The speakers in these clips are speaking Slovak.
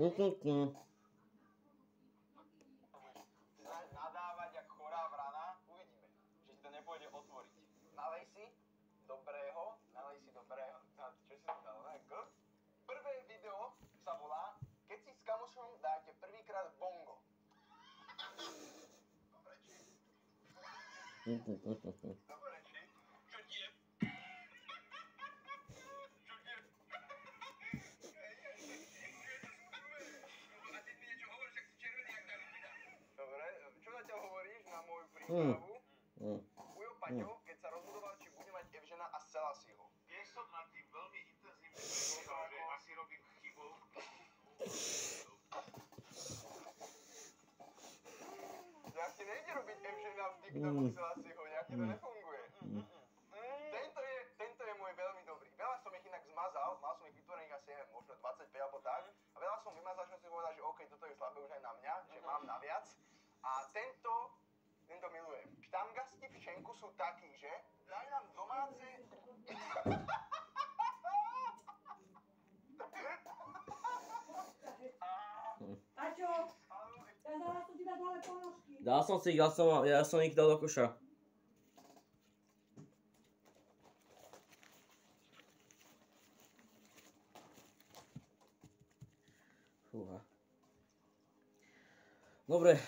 Nadávať jak chorá vrana, uvidíme, že ti to nepôjde otvoriť. Nalej si dobrého, čo si to dal, Prvé video sa volá, keď si s kamošom dáte prvýkrát bongo. Dobre, či? Dobre, či? Čo ti je? Čo ti je? A ty mi niečo hovoríš, ak si červený, jak tá lipida. Dobre, čo zatiaľ hovoríš na moju prípravu? Ujo Paťo, keď sa rozhodoval, či bude mať Evžena a Selasiho. Tiež som nad tým veľmi intenzívne premýšľal, že asi robím chybu. Jak ti nejde robiť Evžena v TikToku Selasiho, nejak ti to nefunguje. Tento je môj veľmi dobrý. Veľa som ich inak zmazal, mal som ich vytvorených asi možno 25 alebo tak. A veľa som vymazal, že som si povedal, že OK, toto je slabé už aj na mňa, že mám naviac. A tento milujem. Štangasti v šenku sú takí, že? Daj nám domáce... Aťo, ja zaraz tu ti dať dole ponožky. Dal som si ich, ja som ich dal do koša. Fúha. Dobre,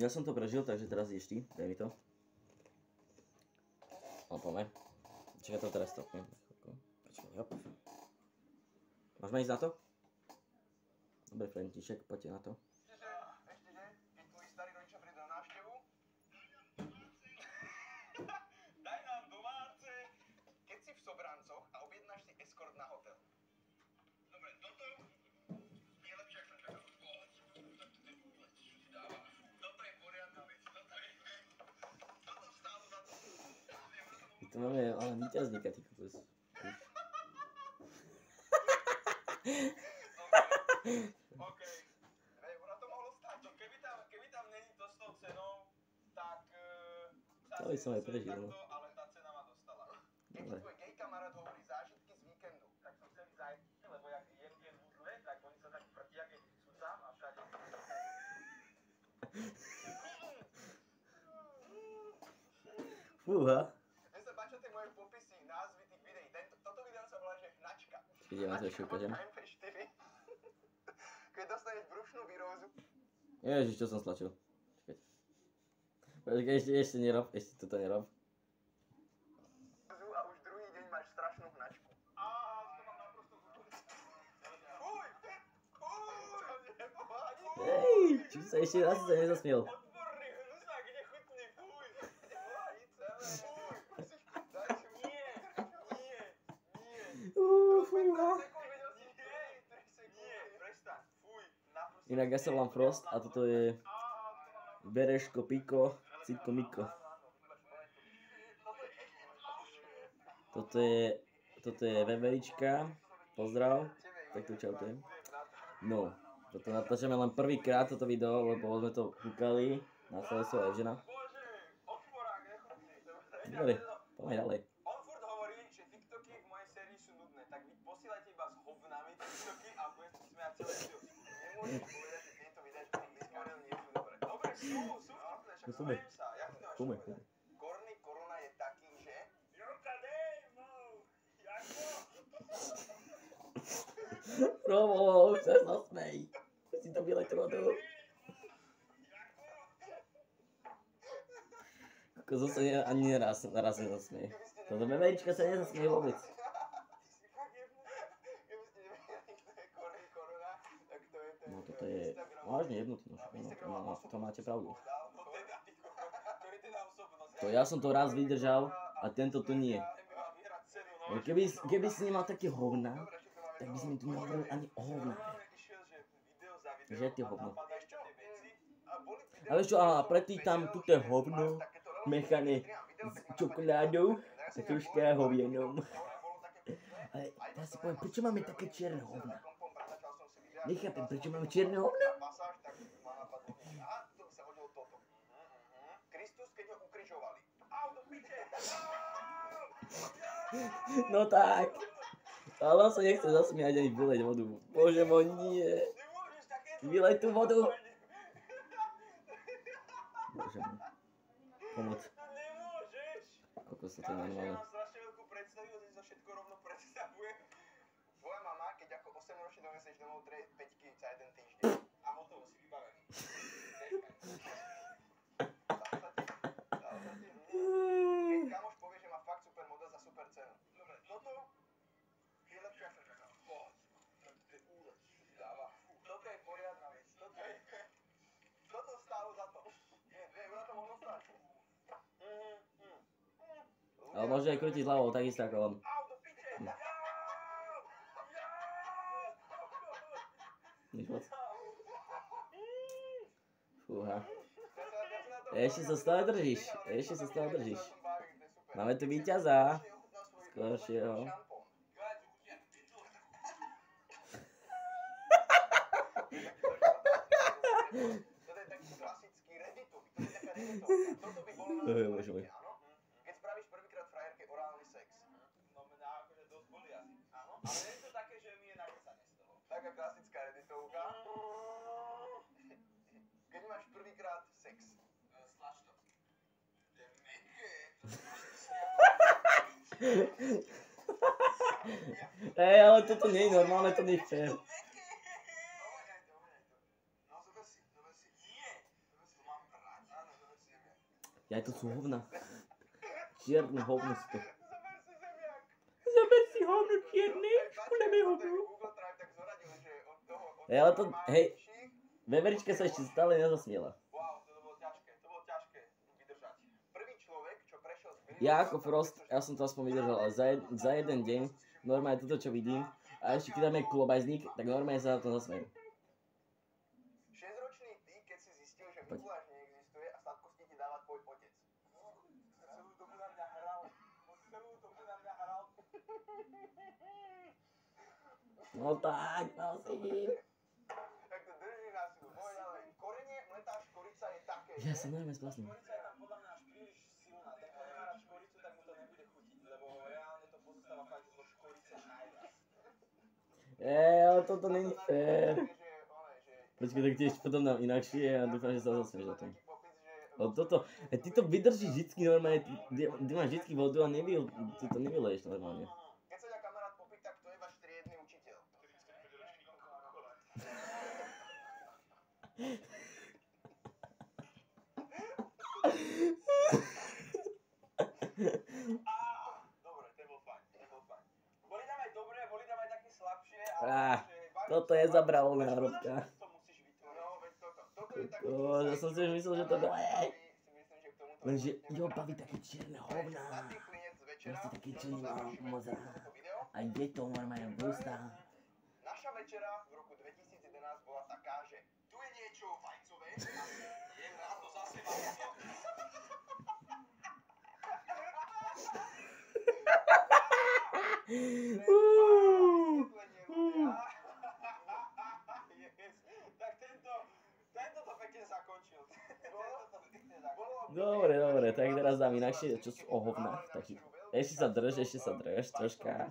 ja som to prežil, takže teraz ideš ty, daj mi to. No poďme. Čakaj, to teraz stopnem. Počkaj, hop. Máš ma ísť na to? Dobre, František, poďte na to. Ešte že? Keď tvoji starí rodičia prídu na návštevu? Daj nám domáce. Keď si v Sobrancoch a objednáš si eskort na hotel. Dobre, toto je lepšie, ak som čakal. Toto je poriadna vec. Toto stálo za to. Tu máme ale víťazníka, ty kokos. OK. Ono to mohlo stáť. Keby tam není to s tou cenou, tak To by som aj prežil. ale tá cena ma dostala. Keď ti tvoj gay kamarát hovorí zážitky z víkendu, tak som celý zajetý, lebo jak jem tie nudle, tak oni sa tak prtia, keď sú tam a všade. Fúha. Mne sa páčia tie moje popisy, názvy tých videí. Toto video sa volá, že Hnačka. Ide na to ešte ukážem. Keď dostaneš brušnú výrozu. Ježiš, čo som stlačil. Počkaj, ešte nerob, ešte toto nerob. A už druhý deň máš strašnú hnačku. To mám naprosto Fuj! Hej, čo sa ešte raz sa nezasmiel. Odporný hnusák, nechutný, fuj! Nepohádí celé, fuj! Dajte, nie! Fúha. Nie, prestaň, fuj! Inak ja sa volám Frost a toto je Bereško, Piko, Citko, Miko. Toto je Veverička, pozdrav, takto čaujem. No, toto natáčame len prvýkrát toto video, lebo sme to kúkali na Selasiho a Evžena. Dobre, poďme ďalej. On furt hovorí, že TikToky v mojej sérii sú nudné, tak vy posielajte iba s hovnami TikToky a budem si smiať celé video. Nemôžeš povedať, že tieto videá, čo som vyskúril, nie sú dobré. Dobre, sú vtipné, však smejem sa. Jak ty to máš povedať? Korny korona je taký, že... Jorka, dej, Robo, už sa zasmej. Si to byl trodu. Kozo sa ani naraz nezasmie. Toto bebejčka sa nezasmie vôbec. No toto je vážne jednotný. No, to máte pravdu. To ja som to raz vydržal a tento to nie. Keby si nemal také hovna, tak by sme tu nehovorili ani o hovnách. Že tie hovno. Ale čo, a pretý tam tuto hovno mechané s čokoládou a troška hovienom. Ale ja si poviem, prečo máme také čierne hovna? Nechápem, prečo máme čierne hovna? Kristus, keď ho ukrižovali. No tak. Ale on sa nechce zasmiať ani vyleť vodu. Bože môj, nie. Nemôžeš Vylej tú vodu. Bože môj. Pomoc. No nemôžeš. Kokos, to je normálne. Ja mám strašne veľkú predstavivosť, že sa všetko rovno predstavujem. Tvoja mama, keď ako 8-ročný doneseš domov 3 peťky za jeden týždeň. A hotovo si vybavený. Keď kamoš povie, že má fakt super model za super cenu. Dobre, toto je lepšie ako čakal. Poď. To je úlet, čo si dáva. Toto je poriadna vec. Toto stálo za to. Nie, 2 eurá to mohlo stáť. Ale môže aj krútiť hlavou, takisto ako on. Au, do piče! Nič moc. Fúha. Ešte sa stále držíš. Máme tu víťaza. Skoršieho. Toto je taký klasický redditový. To je taká redditovka. Toto by bolo na Bože. áno? Keď spravíš prvýkrát frajerke orálny sex. No mňa akože dosť boli asi. Áno. Ale nie je to také, že mi je nakecané z toho. Taká klasická redditovka. Keď máš prvýkrát sex. Slač to. To je meké. Ej, ale toto nie je normálne, to nie je fér. Ja, to sú hovna. Čierne hovno sú to. Zober si hovno čierne, škuleme hovno. Ej, ale to, hej, veverička sa ešte stále nezasmiela. Wow, to bolo ťažké vydržať. Prvý človek, čo prešiel z Ja ako Frost, ja som to aspoň vydržal, ale za jeden deň, normálne toto čo vidím, a ešte keď dáme klobajzník, tak normálne sa na to zasmejem. 6-ročný ty, keď si zistil, že Mikuláš neexistuje a sladkosti ti dáva tvoj otec. Celú dobu na mňa hral. No tak, prosím. Tak to drží na silu. Poď ďalej. Korenie mletá škorica je také, Ja som normálne splasný. škorica je tam podľa mňa až príliš silná. Ten, kto nemá rád škoricu, tak mu to nebude chutiť, lebo reálne to pozostáva fakt zo škorice najviac. Ale toto není fér. Počkaj, tak tiež potom dám inakšie a dúfam, že sa zasmieš o tom. Ale toto, ty to vydržíš vždycky normálne, ty máš vždycky vodu a ty to nevyleješ normálne. Keď sa ťa kamarát popýta, kto je váš triedny učiteľ? Dobre, to bol fajn. Boli tam aj dobré, boli tam aj také slabšie, ale Toto je zabravolná hrobka. to musíš vytvoriť. No, veď toto je taký... Ja som si už myslel, že to bude... Lenže, jo, baví také čierne hovná. Proste také čierne moza. A je to normálne brústa. Naša večera v roku 2011 bola taká, že tu je niečo fajcové a je na to zase vajco. Tak tento to pekne zakončil. Dobre, tak teraz dám inakšie, čo sú o hovnách. Ešte sa drž troška.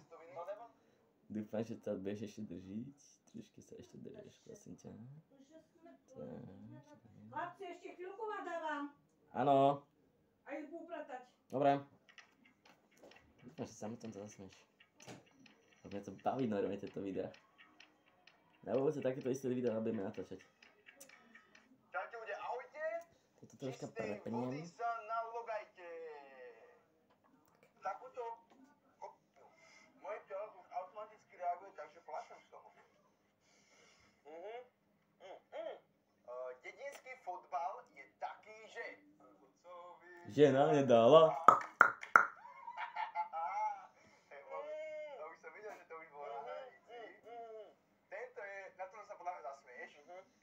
Dúfam, že sa budeš ešte držiť. Troška sa ešte drž, prosím ťa. Chlapci, ešte chvíľku vám dávam. Áno, A idú upratať. dobre. Dúfam, že sa mi tam zasmieš. Lebo mňa to baví normálne tieto videá. Na budúce takéto isté videá budeme natáčať. Čaute ľudia, ahojte. Toto troška Čistej vody prepniem. sa nalogajte. Takúto kopiu. Moje telo už automaticky reaguje, takže plašem z toho. Dedinský fotbal je taký, že... Žena nedala. To už som videl, že to už bolo na hranici. Tento je, na to sa podľa mňa zasmieš.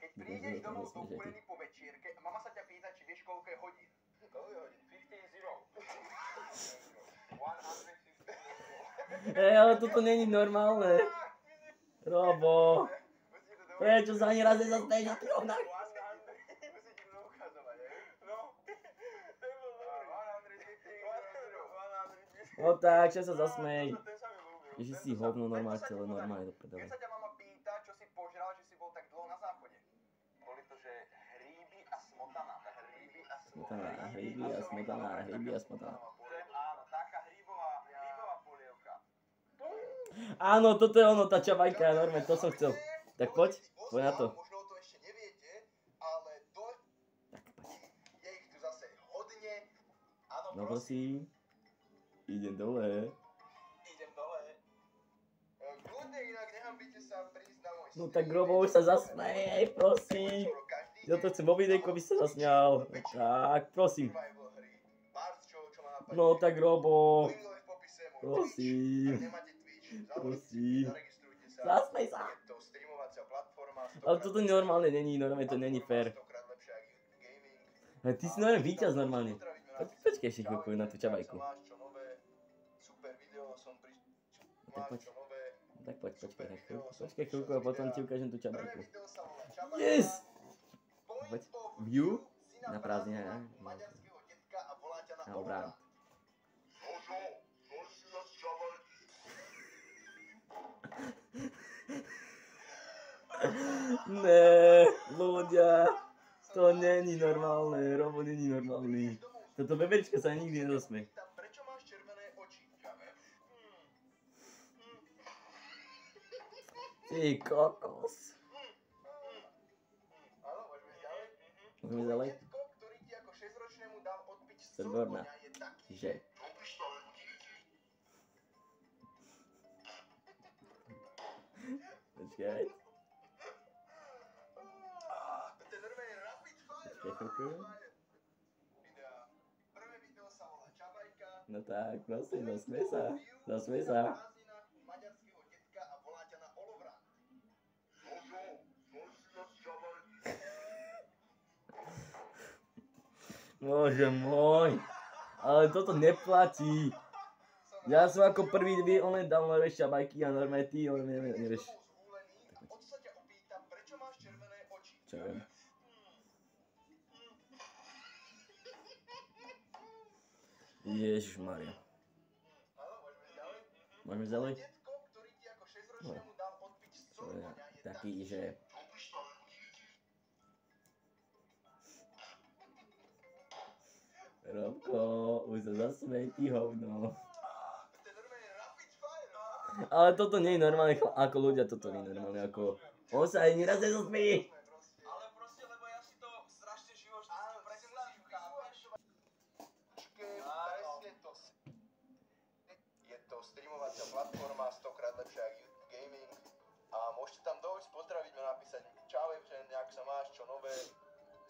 Keď prídeš domov dokúrený po večierke a mama sa ťa pýta, či vieš, koľko je hodín. Koľko je hodín? 15-0. 150. Ale toto není normálne. Robo. Prečo sa ani raz nezasmeješ na tých hovnách? Musím ti to ukazovať, no. To je bol dobrý. No tak, čo sa zasmej. Ježi si hovno normálne celé normálne do Keď prdele. sa ťa mama pýta, čo si požral, že si bol tak dlho na záchode. Smotana, hryby a smotana, hryby a smotana. Áno, taká hrybová polievka. Áno, toto je ono, tá čabajka, normálne, to som chcel. Tak poď na to. Možno to ešte neviete, ale Tak poď. je ich tu zase hodne. Áno, No prosím. Idem dole. idem dole. Kľudne inak nehambite sa prísť na môj No tak Grobo už sa zasmej, prosím. Ja to chcem vo videjku, by sa zasmial. Tak, prosím. No tak Robo. Prosím. Prosím. Zasmej sa. Ale toto normálne není, normálne to není fér. Ale ty si normálne víťaz normálne. Počkej ešte chvíľku na tú čabajku. Tak poď, počkej chvíľku a potom ti ukážem tú čabajku. Yes! Poď, view na prázdnine, ne? Na obrán. Ne, ľudia, to není normálne, Robo není normálny. Toto bebečka sa nikdy nezasmie. Prečo máš červené oči? Ty kokos. Áno, môžeme ísť ďalej. Môžeme ďalej? Detko, ktorý ti ako 6-ročnému dal odpiť z Výborná. koňa, je taký, Že? Počkaj. To je normálne rapid fire. Počkaj chvíľku. Videa. Prvé video sa volá Čabajka. No tak, prosím, zasmej sa. Zasmej sa. Prázdninách u maďarského detka a volá ťa na olovrán. Bože môj. Ale toto neplatí. Ja som ako prvý on dal nové šabajky a normálne ty, on nevieš. A od sa ťa opýta, prečo máš červené oči? Čo viem. Ježišmaria. Áno, môžeme ísť ďalej. Môžeme ísť ďalej? Detko, ktorý ti ako 6-ročnému dal odpiť z To je koňa, je taký, že... Robko, už sa zasmej, ty hovno. To je normálne rapid fire. Ale toto nie je normálne, ako ľudia, toto nie je normálne, ako... On sa aj nieraz nezasmie. Ale proste, lebo ja si to strašne živočne predstavím, chápeš? Presne to. Je to streamovacia platforma, 100-krát lepšia ako YouTube Gaming. A môžete tam dojsť, pozdraviť ma, napísať čau, Evžen, jak sa máš, čo nové.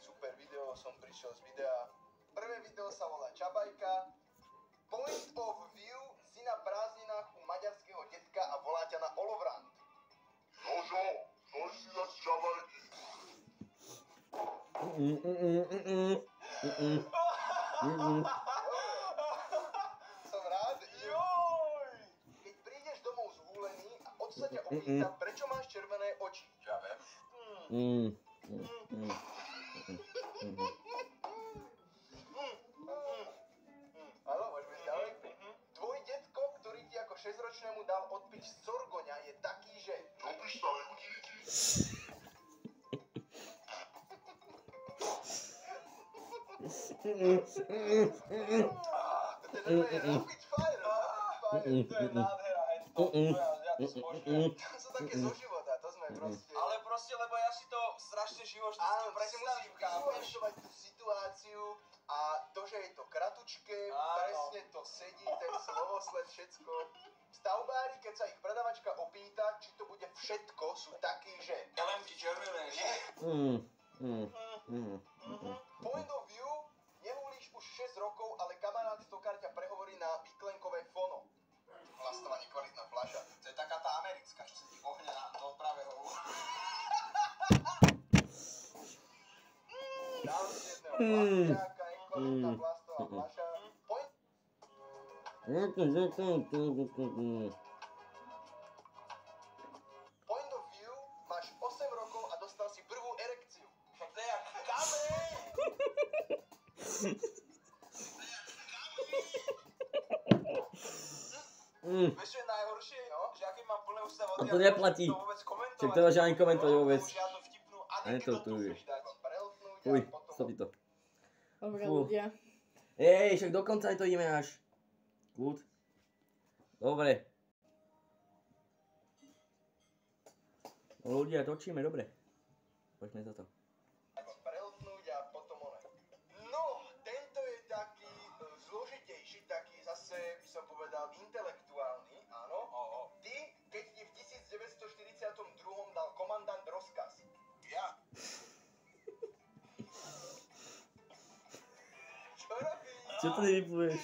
Super video, som prišiel z videa. Prvé video sa volá Čabajka. Point of view si na prázdninách u maďarského detka a volá ťa na olovrant. Som rád. Joj! Keď prídeš domov zhúlený a od sa ťa opýta, prečo máš červené oči? Ja viem. Áno, môžeme ísť ďalej. Tvoj detko, ktorý ti ako 6-ročnému dal odpiť z Sorgoňa, je taký, že... To je normálne rapid fire. To je nádhera, ja to zbožňujem. To sú také zo života, to sme proste... Ale proste, lebo ja si to strašne živočne predstavím, chápeš? Tú situáciu a to, že je to kratučké, presne to sedí, ten slovosled, všetko. Stavbári, keď sa ich predavačka opýta, či to bude všetko, sú takí, že... Ja len ti červené, nie? Point of view, nehulíš už 6 rokov, ale kamarát stokár ťa prehovorí na výklenkové fono. Plastová nekvalitná fľaša. To je taká tá americká, čo sa ti ohňa do pravého ucha. Dal si jedného plastiáka, nekvalitná plastová fľaša. Point of view, máš 8 rokov a dostal si prvú erekciu. Však to je jak kameň! Vieš, čo je najhoršie? No? Že aký mám plné ústa vody, A to neplatí. to vôbec komentovať. Však to máš ani komentovať vôbec. Žiadnu vtipnú A ne to tu anekdotu je. musíš dať. Prelknúť a Uj, potom... stopí to. Dobre Fú. ľudia. Však dokonca aj to ideme až. Kľud. Dobre. No ľudia, točíme, dobre. Poďme za to. Preltnúť a potom one. No, tento je taký zložitejší, taký zase by som povedal intelektuálny, áno. Ty, keď ti v 1942 dal komandant rozkaz. Ja. Čo robíš? Čo to vypluješ?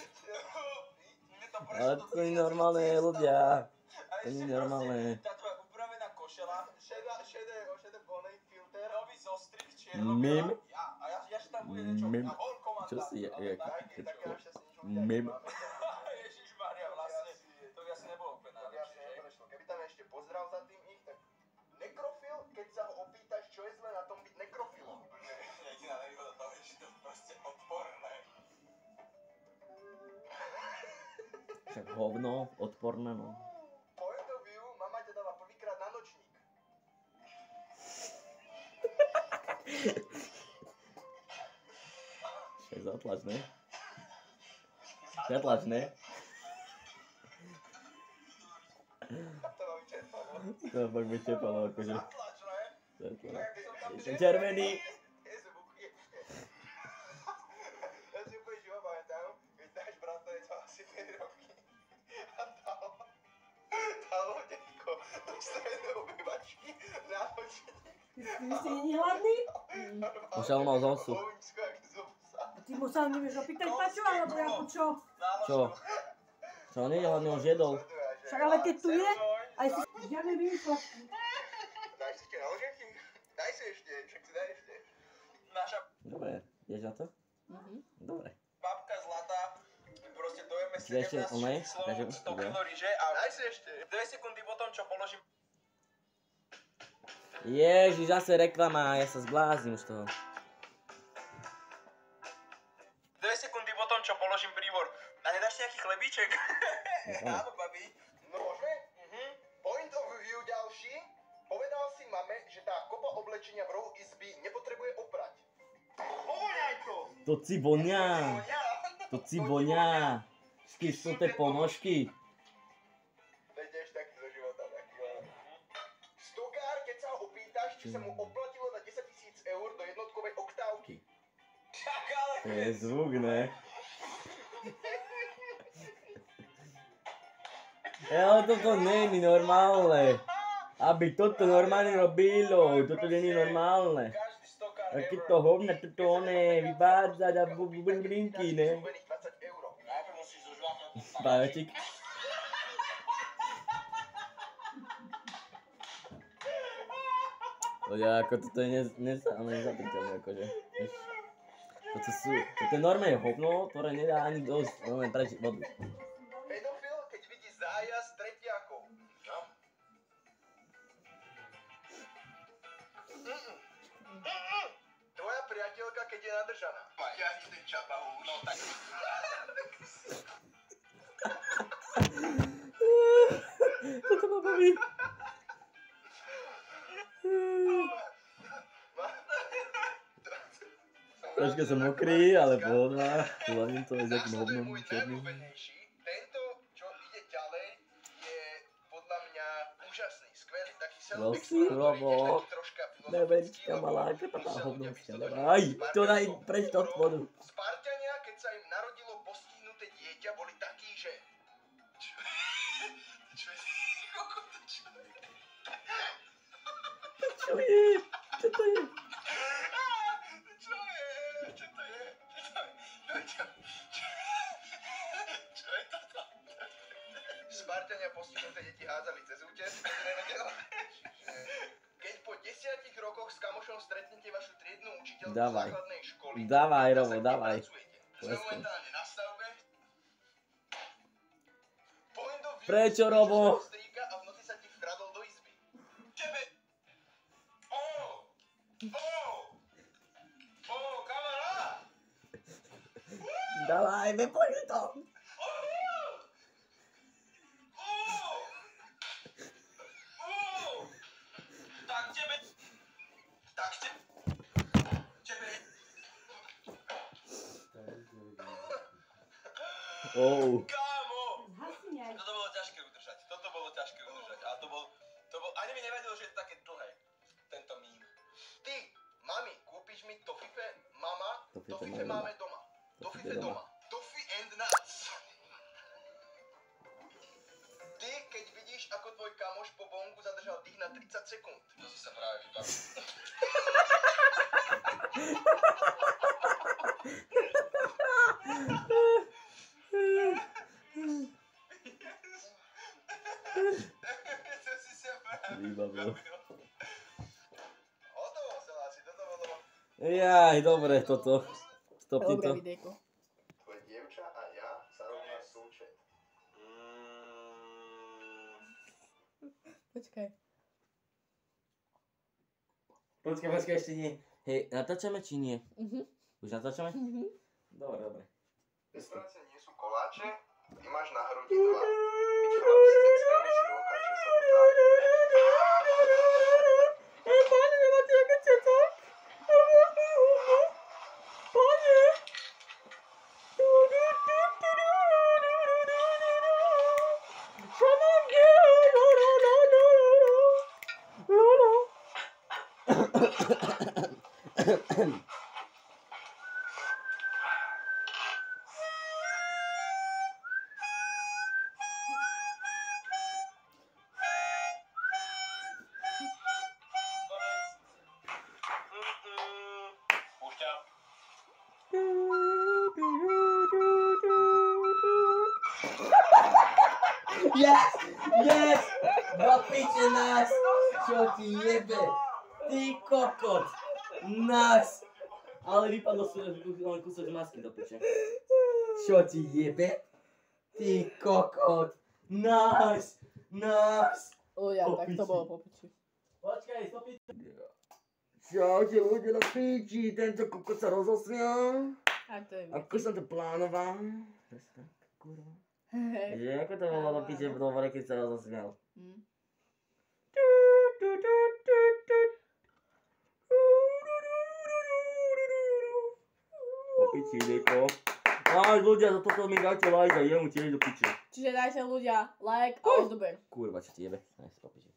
Mne to Ale to nie je normálne, ľudia. To nie je normálne. Tá tvoja upravená košela, šedé bonnet filter, nový zostrih, Mim. a ja že tam bude niečo, Mim. a on komandant. Čo si je? Mim. Mim. Ježišmaria, vlastne, to by asi nebolo úplne najlepšie, že? Keby tam ešte pozdrav za tým ich, tak nekrofil, keď sa ho opýtaš, čo je zle na tom byť nekrofilom. Jediná nevýhoda toho je, že to je proste odporné. Však hovno, odporné, no. Point of view, mama ťa dala prvýkrát na nočník. Však zatlač, ne? Zatlač, ne? To ma vyčerpalo. To fakt vyčerpalo, akože. Zatlač, ne? Zatlač. Je to červený. Ja si úplne živo pamätám, keď náš bratranec mal asi 3 roky a dal ho detko do strednej obývačky na nočník. Ty si není hladný? Musel mal zosu. Ovíčko, jak zobsa. Ty mu sa nevieš opýtať Paťo, alebo ako čo? Čo? Čo, on nie je hlavne, on žiedol. Však ale keď tu je, aj si žiadne výsledky. Daj si ešte naloženky? Daj si ešte, však si daj ešte. Naša Dobre, ideš na to? Dobre. babka zlatá, proste dojeme Čiže ešte 17 onej, číslo, takže 100 kg ryže a daj si ešte. 2 sekundy potom, čo položím. Ježiš, zase reklama, ja sa zblázním už toho. 2 sekundy potom, čo položím prívor. A nedáš nejaký chlebíček? Áno, babi. Nože? Point of view ďalší. Povedal si mame, že tá kopa oblečenia v rohu izby nepotrebuje oprať. Povoňaj to! To cibonia. To cibonia. Všetky sú tie ponožky. To je tiež taký zo života, taký Stokár, keď sa ho opýtaš, či sa mu oplatilo dať 10 000 eur do jednotkovej oktávky. Čak, ale... To je zvuk, ne? Ale toto není normálne. Aby toto normálne robilo, toto není normálne. Každý stokár Aké to hovna, toto oné, vyvádzať a brinky, ne? 20 eur. Najprv musíš zožvátať Páčik. Ľudia, ako toto je nezapiteľné, akože. Toto je normálne hovno, ktoré nedá ani dosť, normálne prečiť vodu. Pedofil, keď vidí zájazd tretiakov. No. Tvoja priateľka, keď je nadržaná. Ťahni ten čapahúš. No tak. Toto ma baví. Troška som mokrý, ale pohodlná. Hlavne to je s takým hovnom Môj černým. najobľúbenejší. Tento, čo ide ďalej, je podľa mňa úžasný, skvelý, taký Prosím, self-explorator, Robo. taký troška filozofický, Neverička lebo malá, krpatá musel hovno ľudia si byť dáva. stotožnení Aj, s to daj partnerom, preč od vodu. Spartania, keď sa im narodilo postihnuté dieťa, boli takí, že... Čo je? Čo je? Čo to je? Spartania postihnuté deti hádzali cez útes, keď po 10 rokoch s kamošom stretnete vašu triednu učiteľku Dávaj. základnej školy, Dávaj, tak Robo, sa dávaj. nepracujete. Sme momentálne na stavbe. Point of view, Prečo, spíš Robo? sa do strýka a v noci sa ti vkradol do izby. Tebe... Kamarát! Dávaj, vypočuj to. Tak tebe... Kámo! Zhasni aj. Toto bolo ťažké udržať. A to bol... Ani mi nevadilo, že je to také dlhé. Tento mím. Ty, mami, kúpiš mi tofife? Mama, tofife máme doma. Tofife doma. Toffee and nuts. Ty, keď vidíš, ako tvoj kamoš po bongu zadržal dých na 30 sekúnd. To si sa práve vybavil. Vybavil. Hotovo, Seláci, toto bolo... Jaj, dobre, toto. Stopni Dobré to. videjko. Tvoje dievča a ja sa rovná súčet. Počkaj. Počkaj, ešte nie. Hej, natáčame či nie? Už natáčame? Dobre. Bez práce nie sú koláče, ty máš na hrudi dva. Byť chlap s ceckami si dokáže sa to Páne, nemáte nejaké cecok? Páne! Čo mám Púšťam. Yes! Do piče nás! Čo ti jebe? Ty kokot! Nás! Ale vypadlo len kúsok z masky do piče. Čo ti jebe? Ty kokot! Nás! Ľudia, tak to bolo po piči. Počkaj, stopiť. Čaute ľudia na piči, tento kokot sa rozosmial. A to je Ako som to plánoval. Tak, kurva. Hej. Že ako to bolo do piče v dovore, keď sa rozosmial. Po piči, idejko. Aj ľudia, za toto mi dajte like a jemu tiež do piče. Čiže dajte ľudia like a odber. Kurva, čo ti jebe? Aj, po piči.